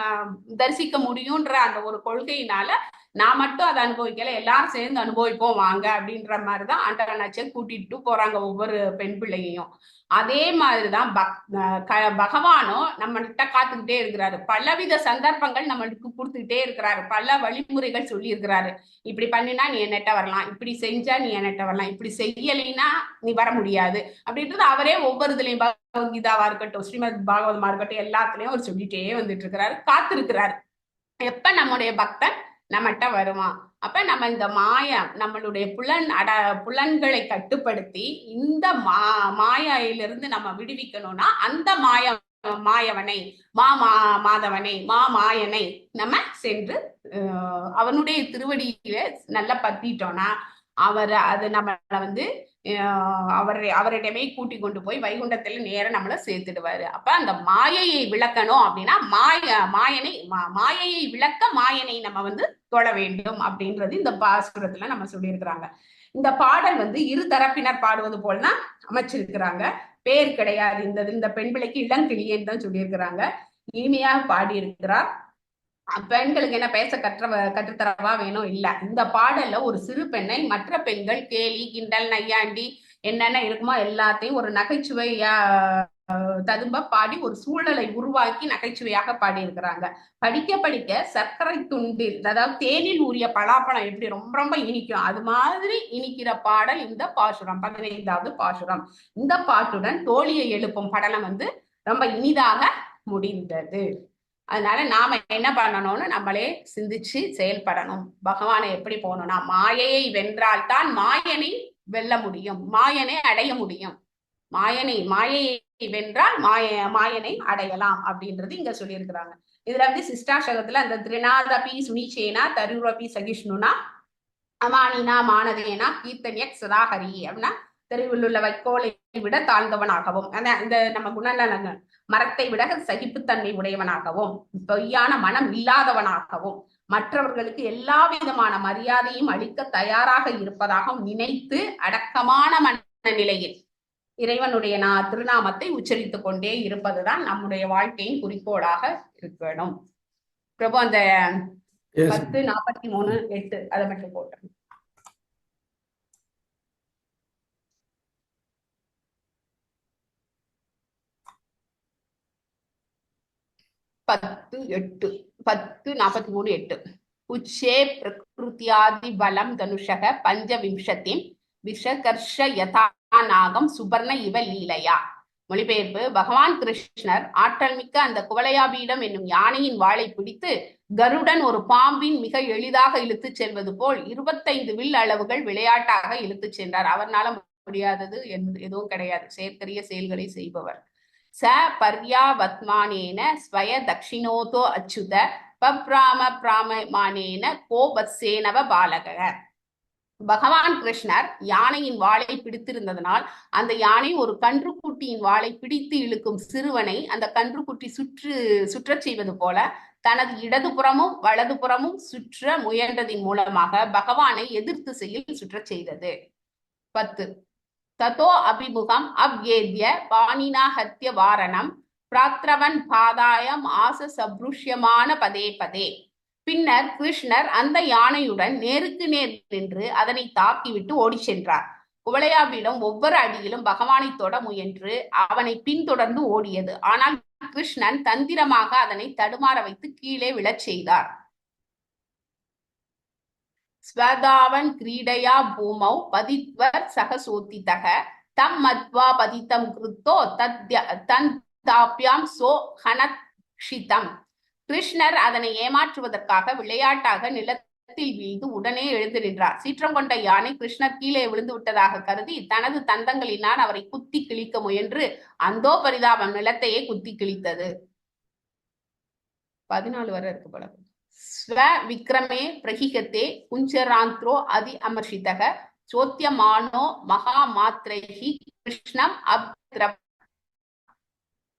தரிசிக்க முடியும்ன்ற அந்த ஒரு கொள்கையினால நான் மட்டும் அதை அனுபவிக்கல, எல்லாரும் சேர்ந்து அனுபவிப்போம் வாங்க அப்படின்ற மாதிரிதான் ஆண்டாள் நாச்சியார் கூட்டிட்டு போறாங்க ஒவ்வொரு பெண் பிள்ளையையும். அதே மாதிரிதான் பகவானும் நம்மகிட்ட காத்துக்கிட்டே இருக்கிறாரு. பலவித சந்தர்ப்பங்கள் நம்மளுக்கு கொடுத்துக்கிட்டே இருக்கிறாரு, பல வழிமுறைகள் சொல்லி இருக்கிறாரு. இப்படி பண்ணினா நீ என்னட்ட வரலாம், இப்படி செஞ்சா நீ என்னட்ட வரலாம், இப்படி செய்யலைன்னா நீ வர முடியாது அப்படின்றது அவரே ஒவ்வொரு இதுலயும் பகவத்கீதாவா இருக்கட்டும், ஸ்ரீமத் பாகவதமா இருக்கட்டும், எல்லாத்துலயும் அவர் சொல்லிட்டே வந்துட்டு இருக்கிறாரு, காத்திருக்கிறாரு எப்ப நம்முடைய பக்தன் நம்மகிட்ட வருவான். அப்ப நம்ம இந்த நம்மளுடைய புலன்களை கட்டுப்படுத்தி இந்த மாயிலிருந்து நம்ம விடுவிக்கணும்னா அந்த மாயவனை மாதவனை மாயனை நம்ம சென்று அவனுடைய திருவடியில நல்லா பத்திட்டோம்னா அது நம்மளை வந்து அவரிடமே கூட்டி கொண்டு போய் வைகுண்டத்துல நேரம் நம்மளை சேர்த்துடுவாரு. அப்ப அந்த மாயையை விளக்கணும் அப்படின்னா மாயையை விளக்க மாயனை நம்ம வந்து தொழ வேண்டும் அப்படின்றது இந்த பாசுரத்துல நம்ம சொல்லியிருக்கிறாங்க. இந்த பாடல் வந்து இரு தரப்பினர் பாடுவது போல்தான் அமைச்சிருக்கிறாங்க. பேர் கிடையாது. இந்த பெண் பிள்ளைக்கு இளங்கிளியேன்னு தான் சொல்லியிருக்கிறாங்க. இனிமையாக பாடி இருக்கிறார். பெண்களுக்கு என்ன பேச கற்றுத்தரவா வேணும் இல்ல. இந்த பாடல்ல ஒரு சிறு பெண்ணை மற்ற பெண்கள் கேலி கிண்டல் நையாண்டி என்னென்ன இருக்குமோ எல்லாத்தையும் ஒரு நகைச்சுவையா ததும்ப பாடி ஒரு சூழலை உருவாக்கி நகைச்சுவையாக பாடி இருக்கிறாங்க. படிக்க படிக்க சர்க்கரை துண்டில், அதாவது தேனில் ஊறிய பலாப்பழம் எப்படி ரொம்ப ரொம்ப இனிக்கும், அது மாதிரி இனிக்கிற பாடல் இந்த பாசுரம், 15வது பாசுரம். இந்த பாட்டுடன் தோழியை எழுப்பும் படலம் வந்து ரொம்ப இனிதாக முடிந்தது. அதனால நாம என்ன பண்ணணும்னு நம்மளே சிந்திச்சு செயல்படணும். பகவானை எப்படி போகணும்னா மாயையை வென்றால் தான் மாயனை வெல்ல முடியும், மாயனை அடைய முடியும். மாயையை வென்றால் மாயனை அடையலாம் அப்படின்றது இங்க சொல்லியிருக்கிறாங்க. இதுல வந்து சிஷ்டாசகத்துல அந்த திரிநாதபி சுனிச்சேனா தருரபி சகிஷ்ணுனா அமானினா மானதேனா கீர்த்தன்யக் சதாஹரி அப்படின்னா தெருவில் வைக்கோலை விட தாழ்ந்தவனாகவும், இந்த நம்ம குணநலங்கள் மரத்தை விட சகிப்புத்தன்மை உடையவனாகவும் பொய்யான மனம் இல்லாதவனாகவும் மற்றவர்களுக்கு எல்லா விதமான மரியாதையும் அளிக்க தயாராக இருப்பதாகவும் நினைத்து அடக்கமான மனநிலையில் இறைவனுடைய திருநாமத்தை உச்சரித்துக் கொண்டே இருப்பதுதான் நம்முடைய வாழ்க்கையின் குறிக்கோளாக இருக்கணும். பிரபு அந்த 10:43:8 அதை மட்டும் போட்டோம். (10:8) 10:43:8 உச்சே பிரகிருத்தியாதி பலம் தனுஷக பஞ்சவிம்சதி விஷகர்ஷ யதா நாகம் சுபர்ண இவ லீலையா. மொழிபெயர்ப்பு: பகவான் கிருஷ்ணர் ஆற்றல் மிக்க அந்த குவளையாபீடம் என்னும் யானையின் வாளை பிடித்து கருடன் ஒரு பாம்பின் மிக எளிதாக இழுத்து செல்வது போல் 25 வில் அளவுகள் விளையாட்டாக இழுத்து சென்றார். அவர்னால முடியாதது எதுவும் கிடையாது. செயற்கரிய செயல்களை செய்பவர். ச பர்யாவத்மானேன ஸ்வய தட்சிணோதோ அச்சுத பப்ராம பிராமமானேன கோபத்சேனவ பாலக. பகவான் கிருஷ்ணர் யானையின் வாளை பிடித்திருந்ததனால் அந்த யானை ஒரு கன்றுக்குட்டியின் வாளை பிடித்து இழுக்கும் சிறுவனை அந்த கன்றுக்குட்டி சுற்றச் செய்வது போல தனது இடதுபுறமும் வலதுபுறமும் சுற்ற முயன்றதின் மூலமாக பகவானை எதிர் திசையில் சுற்றச் செய்தது. 10 ததோ அபிமுகம் அப்யேத்ய பாணினா ஹத்ய வாரணம் பிராத்ரவன் பாதாயம் ஆச சப்ருஷ்யமான பதே பதே. பின்னர் கிருஷ்ணர் அந்த யானையுடன் நேருக்கு நேர் நின்று அதனை தாக்கிவிட்டு ஓடி சென்றார். குவளையாபீடம் ஒவ்வொரு அடியிலும் பகவானை தொட முயன்று அவனை பின்தொடர்ந்து ஓடியது. ஆனால் கிருஷ்ணன் தந்திரமாக அதனை தடுமாற வைத்து கீழே விழச் செய்தார். ஸ்வதாவன் கிரீடையா பூமௌ பதித்வர் சகசோத்திதக தம் மத்வா பதித்தம் கிருத்தோ தந்தாப்யாம் சோ ஹனக்ஷிதம். கிருஷ்ணர் அதனை ஏமாற்றுவதற்காக விளையாட்டாக நிலத்தில் வீழ்ந்து உடனே எழுந்து நின்றார். சீற்றம் கொண்ட யானை கிருஷ்ணர் கீழே விழுந்து விட்டதாக கருதி தனது தந்தங்களினால் அவரை குத்தி கிழிக்க முயன்று அந்தோ பரிதாபம் நிலத்தையே குத்தி கிழித்தது. 14 வரை இருக்கு போல. ஸ்வ விக்ரமே பிரகிகத்தே குஞ்சராந்த்ரோ அதி அமர்ஷிதக சோத்தியமானோ மகாமாத்ரைஹி கிருஷ்ணம் அப்திர.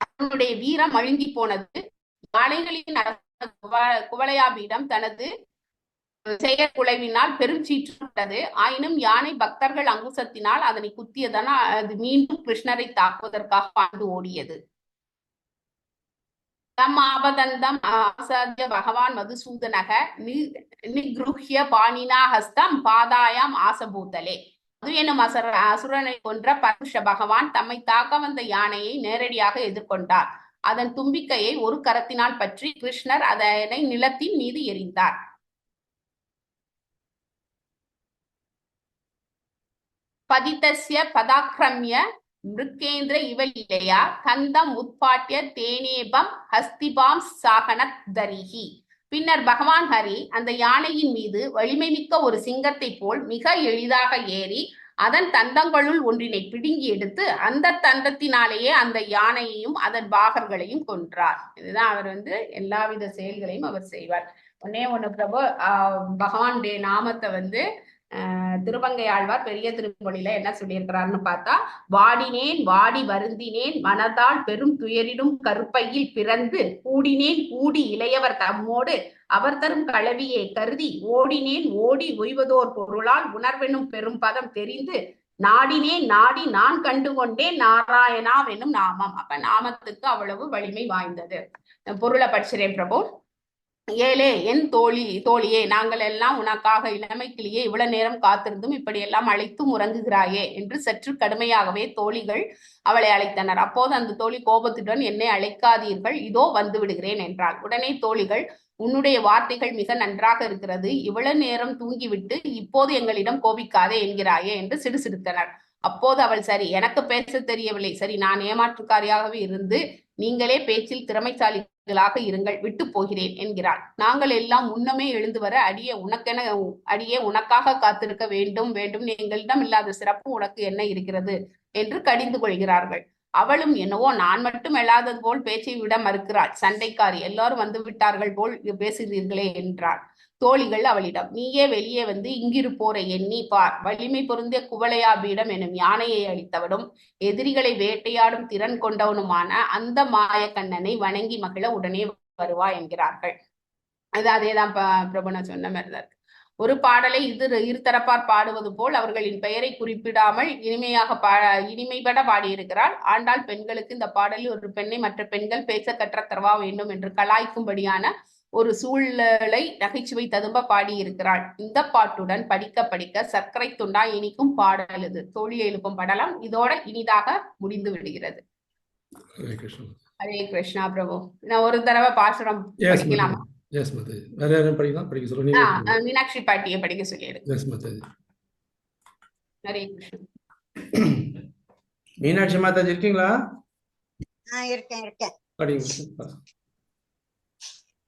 அவனுடைய வீரம் அழுங்கி போனது. யானைகளின் குவளையாபீடம் தனது செயற்குலைவினால் பெரும் சீற்றுள்ளது. ஆயினும் யானை பக்தர்கள் அங்குசத்தினால் அதனை குத்தியதனால் அது மீண்டும் கிருஷ்ணரை தாக்குவதற்காக பாய்ந்து ஓடியது. தம் ஆபதந்தம் ஆசாத்திய பகவான் மதுசூதனக நிகிருஹ்ய பாணினா ஹஸ்தம் பாதாயாம் ஆசபூதலே. மது எனும் அசுரனை கொன்ற பருஷ பகவான் தம்மை தாக்க வந்த யானையை நேரடியாக எதிர்கொண்டார். அதன் தும்பிக்கையை ஒரு கரத்தினால் பற்றி கிருஷ்ணர் அதனை நிலத்தின் மீது எறிந்தார். பதிதஸ்ய பதாக்கிரமிய மிருக்கேந்திர இவலீலையா கந்தம் உட்பாட்டிய தேனேபம் ஹஸ்திபாம் சாகனத் தரிஹி. பின்னர் பகவான் ஹரி அந்த யானையின் மீது வலிமை மிக்க ஒரு சிங்கத்தை போல் மிக எளிதாக ஏறி அதன் தந்தங்களுள் ஒன்றினை பிடுங்கி எடுத்து அந்த தந்தத்தினாலேயே அந்த யானையையும் அதன் பாகர்களையும் கொன்றார். இதுதான் அவர் எல்லாவித செயல்களையும் அவர் செய்வார். ஒன்னே ஒண்ணு பிரபு, பகவானுடைய நாமத்தை திருமங்கை ஆழ்வார் பெரிய திருமொழியில என்ன சொல்லியிருக்கிறாருன்னு பார்த்தா, வாடினேன் வாடி வருந்தினேன் மனதால் பெரும் துயரிடும் கருப்பையில் பிறந்து கூடினேன் கூடி இளையவர் தம்மோடு அவர் தரும் களவியை கருதி ஓடினேன் ஓடி ஒய்வதோர் பொருளால் உணர்வெனும் பெரும் பதம் தெரிந்து நாடினேன் நாடி நான் கண்டு கொண்டேன் நாராயணா வெனும் நாமம். அப்ப நாமத்துக்கு அவ்வளவு வலிமை வாய்ந்தது. பொருளை படிச்சிரேன் பிரபு. ஏலே என் தோழியே, நாங்கள் எல்லாம் உனக்காக இளமைக்கிளியே இவ்வளவு நேரம் காத்திருந்தும் இப்படியெல்லாம் அழைத்தும் உறங்குகிறாயே என்று சற்று கடுமையாகவே தோழிகள் அவளை அழைத்தனர். அப்போது அந்த தோழி கோபத்துடன், என்னை அழைக்காதீர்கள், இதோ வந்து விடுகிறேன் என்றாள். உடனே தோழிகள், உன்னுடைய வார்த்தைகள் மிக நன்றாக இருக்கிறது, இவ்வளவு நேரம் தூங்கிவிட்டு இப்போது எங்களிடம் கோபிக்காதே என்கிறாயே என்று சிடுசிடுத்தனர். அப்போது அவள், சரி, எனக்கு பேச தெரியவில்லை, சரி, நான் ஏமாற்றுக்காரியாகவே இருந்து நீங்களே பேச்சில் திறமைசாலிகளாக இருங்கள், விட்டு போகிறேன் என்கிறாள். நாங்கள் எல்லாம் முன்னமே எழுந்து வர அடியே உனக்காக காத்திருக்க வேண்டும் வேண்டும், எங்களிடம் இல்லாத சிறப்பு உனக்கு என்ன இருக்கிறது என்று கடிந்து கொள்கிறார்கள். அவளும், என்னவோ நான் மட்டும் எழாதது போல் பேச்சை விட மறுக்கிறாள். சண்டைக்காரி, எல்லாரும் வந்து விட்டார்கள் போல் பேசுகிறீர்களே என்றாள். தோழிகள் அவளிடம், நீயே வெளியே வந்து இங்கிருப்போரை எண்ணி பார், வலிமை பொருந்திய குவளையாபீடம் எனும் யானையை அளித்தவனும் எதிரிகளை வேட்டையாடும் திறன் கொண்டவனுமான அந்த மாயக்கண்ணனை வணங்கி மகிழ உடனே வருவா என்கிறார்கள். அது அதேதான் பிரபு நான் சொன்ன மாதிரிதான். ஒரு பாடலை இருதரப்பார் பாடுவது போல் அவர்களின் பெயரை குறிப்பிடாமல் இனிமைபட பாடியிருக்கிறாள். ஆண்டாள் பெண்களுக்கு இந்த பாடலில் ஒரு பெண்ணை மற்ற பெண்கள் பேச கற்ற தரவா வேண்டும் என்று கலாய்க்கும்படியான ஒரு சூழலை நகைச்சுவை ததும்ப பாடியிருக்கிறாள். இந்த பாட்டுடன் படிக்க படிக்க சர்க்கரை துண்டா இனிக்கும் பாடல் இது. தோழியை எழுப்பும் படலம் இதோட இனிதாக முடிந்து விடுகிறது. ஹரே கிருஷ்ணா பிரபு. நான் ஒரு தடவை பாசுரம் படிக்கலாமா? மீனாட்சி பாட்டியை படிக்க சொல்லிடு. ஹரே கிருஷ்ணா. மீனாட்சி மாதாஜி இருக்கீங்களா? இருக்கேன்.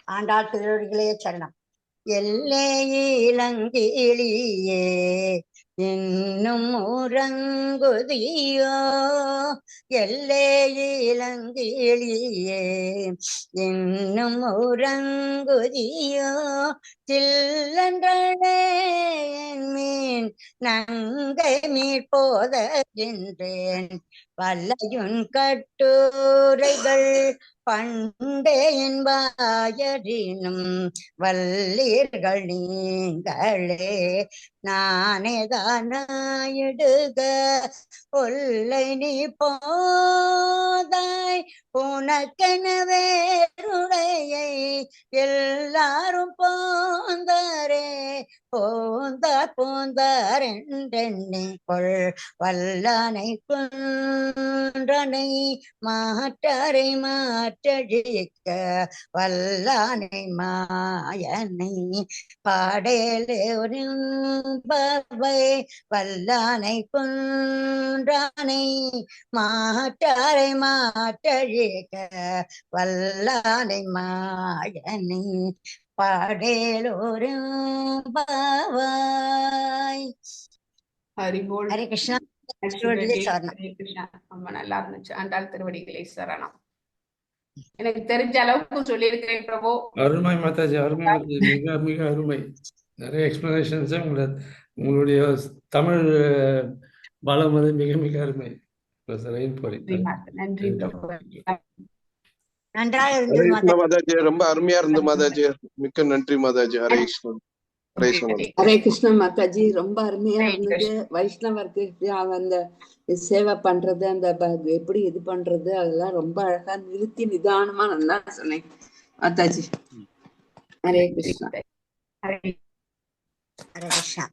ஆண்டாள் திருவடிகளே சரணம். எல்லே இளங்கிளியே இன்னும் உறங்குதியோ, எல்லே இளங்கிளியே இன்னும் உறங்குதியோ, சில்லன்றே மீன் நங்கை மீட்போதென்றேன், வல்லையுன் கட்டுரைகள் பண்டே என்பாயரினும் வல்லீர்கள் நீங்களே, நானேதானாயிடுக ஒல்லை நீ போதாய், உனக்கென வேறுடையை எல்லாரும் போந்தாரே, போந்தார் என்றெண்ணிக்கொள், வல்லானை குன்றனை மாற்றாரை மாற்றழிக்க, வல்லானை மாயனை பாடேலே வல்லானை குன்றனை மாற்றாரை மாற்றழிக்க, வல்லானை மாயனை பாடேலோரும் பாவாய். ஹரிபோல். ஹரே கிருஷ்ணா. ரொம்ப நல்லா இருந்துச்சு. ஆண்டாள் திருவடிகளை சரணம். எனக்கு தெரிஞ்ச அளவுக்கு சொல்லியிருக்கிறேன் பிரபு. அருமை மாதாஜி, அருமை, மிக மிக அருமை. நிறைய எக்ஸ்பிளனேஷன்ஸ். உங்களுடைய தமிழ் பலம் வந்து மிக மிக அருமை. நன்றி பிரபு. நன்றாக இருந்தது மாதாஜி, ரொம்ப அருமையா இருந்து மாதாஜி, மிக்க நன்றி மாதாஜி. ஹரே கிருஷ்ணா. ஹரே கிருஷ்ணா மாதாஜி, ரொம்ப அருமையா இருந்தது. வைஷ்ணவருக்கு அந்த சேவை பண்றது, அந்த எப்படி இது பண்றது, அதெல்லாம் ரொம்ப அழகா நிறுத்தி நிதானமா நல்லா சொன்னேன் மாதாஜி. ஹரே கிருஷ்ணா. ஹரே கிருஷ்ணா.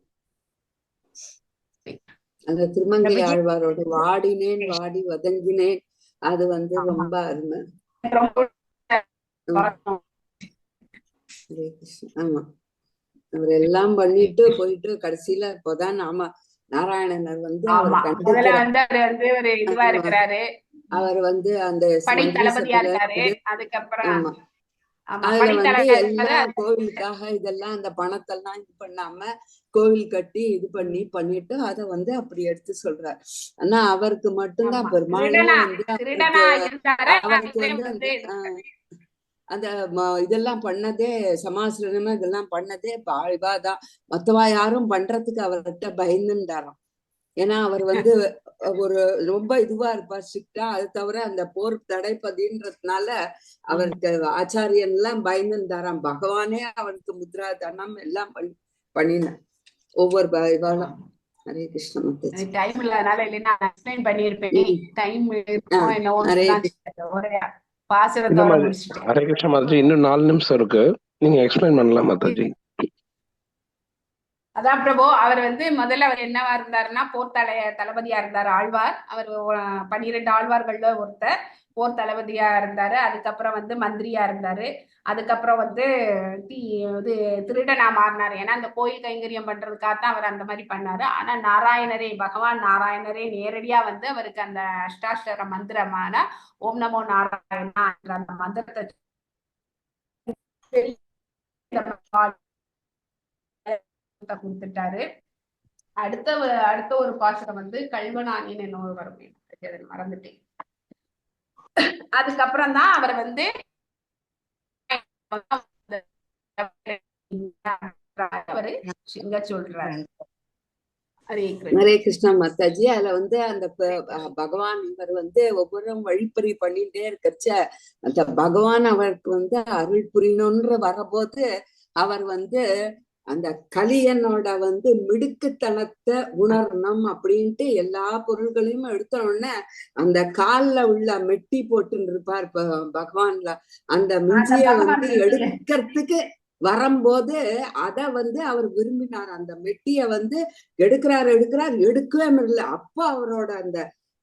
அந்த திருமங்கை ஆழ்வாரோட வாடினேன் வாடி வதங்கினேன், அது வந்து ரொம்ப அருமை. ஆமா, அவர் எல்லாம் பண்ணிட்டு போயிட்டு கடைசியில இப்போதான் நாராயணனர் வந்து அவர் வந்து அந்த அதுல வந்து எல்லாம் கோவிலுக்காக இதெல்லாம் அந்த பணத்தெல்லாம் இது பண்ணாம கோவில் கட்டி இது பண்ணிட்டு அத வந்து அப்படி எடுத்து சொல்றார். ஆனா அவருக்கு மட்டும்தான் பெருமாளும் வந்து அவருக்கு வந்து அந்த இதெல்லாம் பண்ணதே சமாசிரணம் இதெல்லாம் பண்ணதே இவாதான். மத்தவா யாரும் பண்றதுக்கு அவர்கிட்ட பயந்துட்டாராம். ஏன்னா அவர் ஒரு ரொம்ப இதுவா இருப்பார், ஸ்ட்ரிக்டா. அது தவிர அந்த போர் தடைப்பதின்றதுனால அவருக்கு ஆச்சாரியன் எல்லாம் பயந்துட்டாராம். பகவானே அவருக்கு முத்ரா தனம் எல்லாம் பண்ணினார் ஒவ்வொரு இவாளும். ஹரே கிருஷ்ண மாதாஜி. டைம் இல்லாதனால இல்லைன்னா எக்ஸ்பிளைன் பண்ணிருப்பேன். டைம் என்னவோ ஹரே பாசுரத்தோட முடிச்சுட்டு. ஹரே கிருஷ்ண மாதாஜி, இன்னும் 4 நிமிஷம் இருக்கு, நீங்க எக்ஸ்பிளைன் பண்ணலாம் மாதாஜி. அதான் பிரபு, அவர் முதல்ல அவர் என்னவா இருந்தாருன்னா போர் தளபதியா இருந்தாரு. ஆழ்வார். அவர் 12 ஆழ்வார்கள்ல ஒருத்தர். போர் தளபதியா இருந்தாரு. அதுக்கப்புறம் மந்திரியா இருந்தாரு. அதுக்கப்புறம் இது திருடனா மாறினாரு. ஏன்னா அந்த கோயில் கைங்கரியம் பண்றதுக்காகத்தான் அவர் அந்த மாதிரி பண்ணாரு. ஆனா நாராயணரே, பகவான் நாராயணரே நேரடியா அவருக்கு அந்த அஷ்டாஷ்டர மந்திரமான ஓம் நமோ நாராயணா அந்த மந்திரத்தை கொடுத்துட்டாரு. அடுத்த ஒரு பாசுரம் கல்வனானின்னு என்ன வரும், மறந்துட்டேன். அதுக்கப்புறம் தான் அவர் சொல்றாரு. ஹரே கிருஷ்ணா மாதாஜி. அதுல அந்த பகவான் இவர் ஒவ்வொரு வழிப்பறி பண்ணிட்டே இருக்கச்ச அந்த பகவான் அவருக்கு அருள் புரியணும்ன்ற வரபோது அவர் அந்த கலியனோட மிடுக்குத்தனத்தை உணரணும் அப்படின்ட்டு எல்லா பொருள்களையும் எடுத்த உடனே அந்த கால்ல உள்ள மெட்டி போட்டு இருப்பார் பகவான்ல. அந்த மிஞ்சிய எடுக்கிறதுக்கு வரும்போது அத அவர் விரும்பினார். அந்த மெட்டிய எடுக்கிறார் எடுக்கவே முடியல. அப்ப அவரோட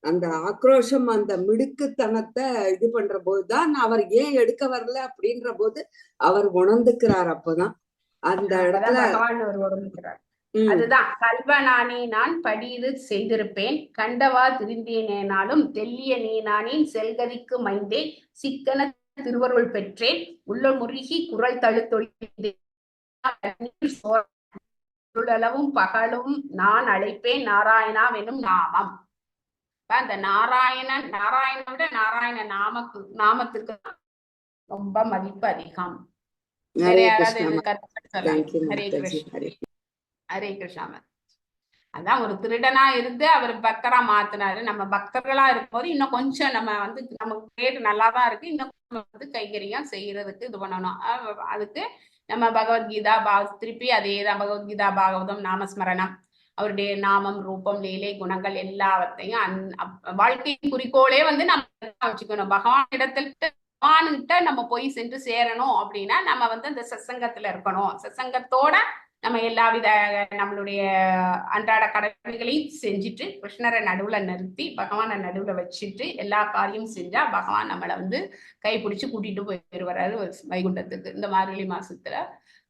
அந்த ஆக்ரோஷம், அந்த மிடுக்குத்தனத்தை இது பண்ற போதுதான் அவர் ஏன் எடுக்க வரல அப்படின்ற போது அவர் உணர்ந்துக்கிறார். அப்பதான் அந்த இடத்துல அதுதான் கல்வனானே நான் படியது செய்திருப்பேன், கண்டவா திருந்தேனாலும் தெல்லிய நீ நானேன் செல்கதிக்கு மைந்தேன் சிக்கன திருவருள் பெற்றேன் உள்ள முருகி குரல் தழுத்தொழிலவும் பகலும் நான் அழைப்பேன் நாராயணா வெனும் நாமம். அந்த நாராயணோட நாராயண நாமத்துக்கு ரொம்ப மதிப்பு அதிகம். ஹரே கிருஷ்ணா. ஹரே கிருஷ்ணா. அதான் ஒரு திருடனா இருந்து அவர் பக்தரா மாத்தினாரு. நம்ம பக்தர்களா இருக்கும்போது இன்னும் கொஞ்சம் நம்ம நமக்கு கேட்டு நல்லாதான் இருக்கு, இன்னும் கைங்கரியம் செய்யறதுக்கு இது பண்ணணும். அதுக்கு நம்ம பகவத்கீதா திருப்பி அதேதான் பகவத்கீதா பாகவதம் நாமஸ்மரணம், அவருடைய நாமம் ரூபம் லீலை குணங்கள் எல்லாவற்றையும் வாழ்க்கை குறிக்கோளே நம்ம வச்சுக்கணும். பகவான்கிட்ட நம்ம போய் சென்று சேரணும் அப்படின்னா நம்ம அந்த சத்சங்கத்துல இருக்கணும். சத்சங்கத்தோட நம்ம எல்லாவித நம்மளுடைய அன்றாட கடமைகளையும் செஞ்சுட்டு கிருஷ்ணரை நடுவுல நிறுத்தி பகவானை நடுவுல வச்சுட்டு எல்லா காரியமும் செஞ்சா பகவான் நம்மளை கைப்பிடிச்சு கூட்டிட்டு போயிடுவாரு வைகுண்டத்துக்கு. இந்த மார்கழி மாசத்துல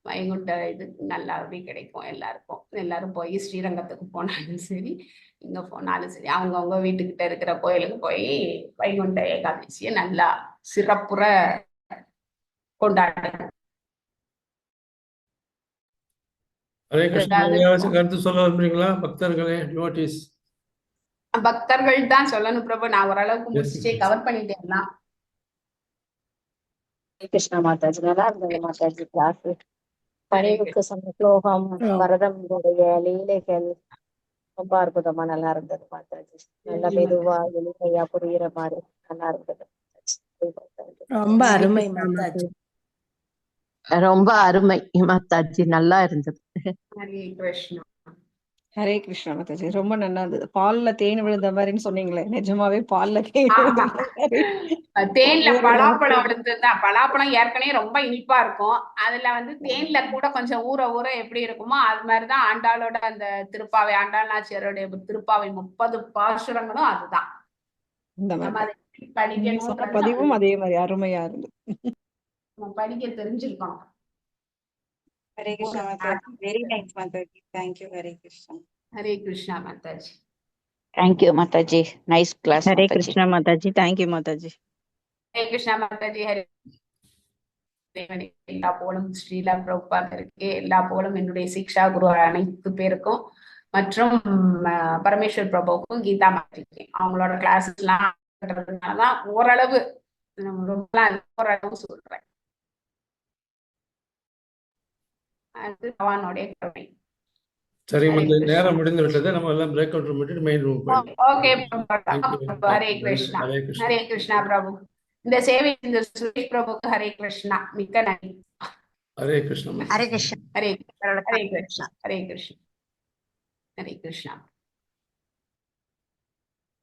வைகுண்ட இது நல்லாவே கிடைக்கும் எல்லாருக்கும். எல்லாரும் போய் ஸ்ரீரங்கத்துக்கு போனாலும் சரி, இங்க போனாலும் சரி, அவங்கவுங்க வீட்டுக்கிட்ட இருக்கிற கோயிலுக்கு போய் வைகுண்ட ஏகாதசியை நல்லா சிறப்புற கொண்டாடுறாங்க. ஹரே கிருஷ்ணா. கருத்து சொல்ல விரும்புறீங்களா பக்தர்களே, டிவோட்டீஸ்? பக்தர்கள் தான் சொல்லணும் பிரபு. நான் ஓரளவுக்கு முடிச்சுட்டே கவர் பண்ணிட்டேன். கிருஷ்ணா மாதாஜி நல்லா இருந்தது மாதாஜி கிளாஸ். பணிவுக்கு சொன்ன ஸ்லோகம், வரதனுடைய லீலைகள் ரொம்ப அற்புதமா நல்லா இருந்தது மாதாஜி. நல்ல மெதுவா எளிமையா புரியுற மாதிரி நல்லா இருந்தது. ரொம்ப அருமை மாதாஜி. ரொம்ப அருமை மாதாஜி, நல்லா இருந்தது. ஹரே கிருஷ்ணா. ஹரே கிருஷ்ணா மாதாஜி. ரொம்ப நல்லா இருந்தது. பால்ல தேன் விழுந்த மாதிரின்னு சொன்னீங்களே, நிஜமாவே பால்ல தேன் தேன்ல பலாப்பழம் விழுந்ததுதான். பலாப்பழம் ஏற்கனவே ரொம்ப இனிப்பா இருக்கும். அதுல தேன்ல கூட கொஞ்சம் ஊற ஊற எப்படி இருக்குமோ அது மாதிரிதான் ஆண்டாளோட அந்த திருப்பாவை, ஆண்டாள் நாச்சியாருடைய திருப்பாவை 30 பாசுரங்களும் அதுதான். பதிவும் அதே மாதிரி அருமையா இருந்தது. படிக்க தெரிஞ்சிருக்கணும். ஹரே கிருஷ்ணா மாதாஜி. வெரி நைஸ் மாதாஜி. தேங்க்யூ. ஹரே கிருஷ்ணா. ஹரே கிருஷ்ணா மாதாஜி. தேங்க்யூ மாதாஜி. Nice class. ஹரே கிருஷ்ணா மாதாஜி. தேங்க்யூ மாதாஜி. ஹரே கிருஷ்ணா மாதாஜி. ஹரே எல்லா போலும் ஸ்ரீலா பிரபுபாத் இருக்கு. எல்லா போலும் என்னுடைய சிக்ஷா குரு அனைத்து பேருக்கும் மற்றும் பரமேஸ்வர் பிரபுவுக்கும் கீதா மாதாஜி அவங்களோட கிளாஸ் எல்லாம் ஓரளவு ஓரளவு சொல்றேன். அது பகவானுடைய கருணை. சரி, ஹரே இந்த கிருஷ்ணா. நேரம் முடிந்து விட்டது. நம்ம எல்லாம் பிரேக் அவுட் ரூம் விட்டுட்டு மெயின் ரூம் போயிடலாம். Okay Thank you. Hare Krishna. Hare Krishna. Hare Krishna Prabhu. இந்த சேவை இந்த சுரேஷ் பிரபுக்கு ஹரே கிருஷ்ணா, மிக்க நன்றி. ஹரே கிருஷ்ணா. ஹரே கிருஷ்ணா. ஹரே ஹரே கிருஷ்ணா, ஹரே கிருஷ்ணா, ஹரே கிருஷ்ணா.